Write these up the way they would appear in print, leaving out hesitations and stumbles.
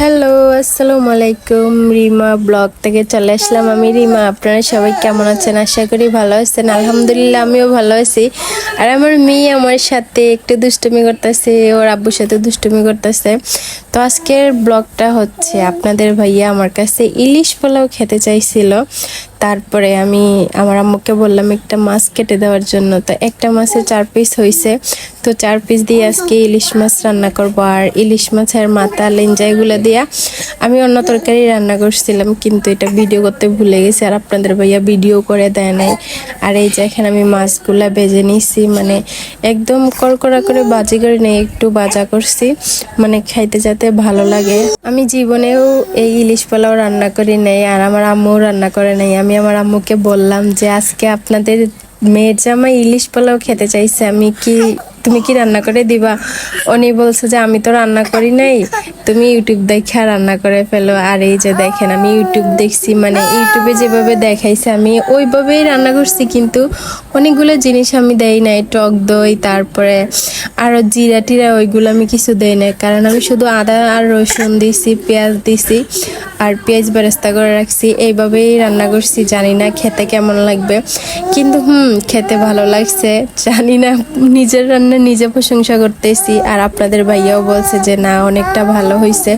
Hello, আসসালামু আলাইকুম। Rima blog থেকে চলে আসলাম আমি রিমা। আপনারা সবাই কেমন আছেন? আশা করি ভালো আছেন। আলহামদুলিল্লাহ আমিও ভালো আছি। আর আমার মেয়ে আমার সাথে একটু দুষ্টুমি করতেছে, ওর আব্বুর সাথে দুষ্টুমি করতেছে। তো আজকের ব্লগটা হচ্ছে আপনাদের ভাইয়া আমার কাছে ইলিশ পোলাও খেতে চাইছিল। তারপরে আমি আমার আম্মুকে বললাম একটা মাছ কেটে দেওয়ার জন্য। তো একটা মাছে 4 পিস হয়েছে, তো 4 পিস দিয়ে আজকে ইলিশ মাছ রান্না করব। আর ইলিশ মাছের মাথা লেঞ্জা এগুলো দিয়া আমি অন্য তরকারি রান্না করছিলাম, কিন্তু এটা ভিডিও করতে ভুলে গেছি আর আপনাদের ভাইয়া ভিডিও করে দেয় নাই। আর এই যে এখানে আমি মাছগুলা ভেজে নিছি, মানে একদম কড়কড়া করে বাজি করে নেই, একটু ভাজা করছি, মানে খাইতে যাতে ভালো লাগে। আমি জীবনেও এই ইলিশ পোলাও রান্না করি নাই, আর আমার আম্মুও রান্না করে নাই। আমি আমার আম্মুকে বললাম যে আজকে আপনাদের মেয়ের জামাই ইলিশ পোলাও খেতে চাইছে, তুমি কি রান্না করে দিবা? উনি বলছে যে আমি তো রান্না করি নাই, তুমি ইউটিউব দেখে রান্না করে ফেলো। আর এই যে দেখেন আমি ইউটিউব দেখছি, মানে ইউটিউবে যেভাবে দেখাইছে আমি ওইভাবেই রান্না করছি, কিন্তু অনেকগুলো জিনিস আমি দেই নাই, টক দই, তারপরে আরো জিরা টিরা ওইগুলো আমি কিছু দেই নাই, কারণ আমি শুধু আদা আর রসুন দিছি, পেঁয়াজ দিছি আর পেঁয়াজ বেরেস্তা করে রাখছি, এইভাবেই রান্না করছি। জানি না খেতে কেমন লাগবে, কিন্তু খেতে ভালো লাগছে। জানি না, নিজের রান্না নিজে প্রশংসা করতেছি। আর আপনাদের ভাইয়াও বলছে যে না অনেকটা ভালো হয়েছে,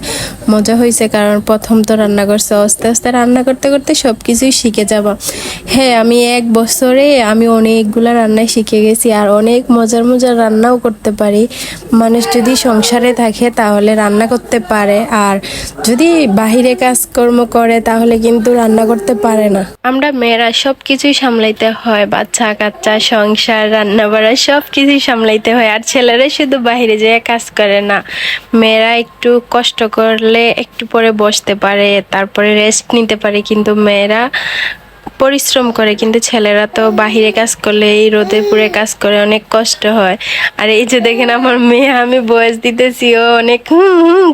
মজা হয়েছে, কারণ প্রথম তো রান্না করছে। আস্তে আস্তে রান্না করতে করতে সব কিছুই শিখে যাব। হ্যাঁ, আমি 1 বছরে আমি অনেকগুলা রান্নাই শিখে গেছি, আর অনেক মজার মজার রান্নাও করতে পারি। মানুষ যদি সংসারে থাকে তাহলে রান্না করতে পারে, আর যদি বাহিরে কাজকর্ম করে তাহলে কিন্তু রান্না করতে পারে না। আমরা মেয়েরা সব কিছুই সামলাইতে হয়, বাচ্চা কাচ্চা, সংসার, রান্না বাড়া সব কিছুই সামলাইতে হয়। আর ছেলেরা শুধু বাহিরে যেয়ে কাজ করে না, মেয়েরা একটু কষ্ট করলে একটু পরে বসতে পারে, তারপরে রেস্ট নিতে পারে, কিন্তু মেয়েরা পরিশ্রম করে। কিন্তু ছেলেরা তো বাহিরে কাজ করলে, এই রোদে পুড়ে কাজ করে, অনেক কষ্ট হয়। আর এই যে দেখেন আমার মেয়ে, আমি বয়স দিতেছি, ও অনেক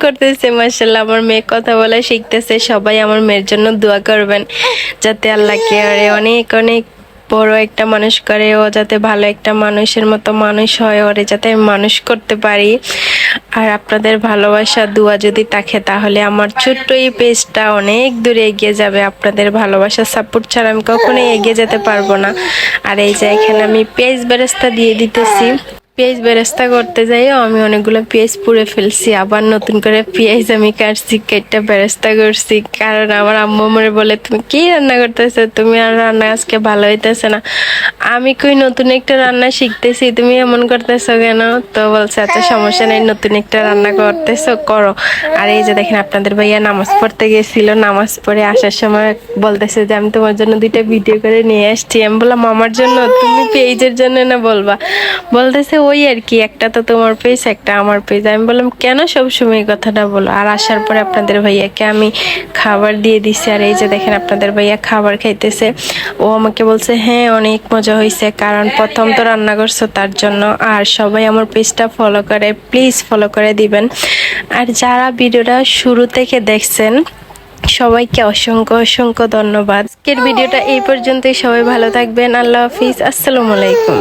করতেছে। মাশাআল্লাহ, আমার মেয়ে কথা বলা শিখতেছে। সবাই আমার মেয়ের জন্য দোয়া করবেন, যাতে আল্লাহকে আরে অনেক অনেক বড় একটা মানুষ করে, ও যাতে ভালো একটা মানুষের মতো মানুষ হয়, ওরে যাতে আমি মানুষ করতে পারি। আর আপনাদের ভালোবাসা দোয়া যদি থাকে তাহলে আমার ছোট্ট এই পেজটা অনেক দূরে এগিয়ে যাবে। আপনাদের ভালোবাসা সাপোর্ট ছাড়া আমি কখনোই এগিয়ে যেতে পারবো না। আর এই যে এখানে আমি পেঁয়াজ বেরেস্তা দিয়ে দিতেছি। পেঁয়াজ বেরেস্তা করতে যাইও আমি অনেকগুলো পেঁয়াজ পুড়ে ফেলছি, আবার নতুন করে পেঁয়াজ আমি কাটছি, কেটে বেরেস্তা করছি। কারণ আমার আম্মু আমারে বলে তুমি কি রান্না করতেছো, তুমি আর রান্না আজকে ভালো হইতেছে না। আমি কই নতুন একটা রান্না শিখতেছি, তুমি এমন করতেছো কেন? তো বলছে আচ্ছা সমস্যা নেই, নতুন একটা রান্না করতেছো করো। আর এই যে দেখেন আপনাদের ভাইয়া নামাজ পড়তে গেছিল, নামাজ পড়ে আসার সময় বলতেছে যে আমি তোমার জন্য 2টা ভিডিও করে নিয়ে আসছি। আমি বললাম আমার জন্য? তুমি পেজের জন্য না বলবা? বলতেছে ওই আর কি, একটা তো তোমার পেজ, একটা আমার পেজ। আমি বললাম কেন সবসময় এই কথাটা বলো? আর আসার পরে আপনাদের ভাইয়াকে আমি খাবার দিয়ে দিছি। আর এই যে দেখেন আপনাদের ভাইয়া খাবার খাইতেছে। ও আমাকে বলছে হ্যাঁ অনেক মজা হয়েছে, কারণ প্রথম তো রান্না করছো তার জন্য। আর সবাই আমার পেজটা ফলো করে, প্লিজ ফলো করে দিবেন। আর যারা ভিডিওটা শুরু থেকে দেখছেন সবাইকে অসংখ্য অসংখ্য ধন্যবাদ। আজকের ভিডিওটা এই পর্যন্তই। সবাই ভালো থাকবেন। আল্লাহ হাফিজ, আসসালামু আলাইকুম।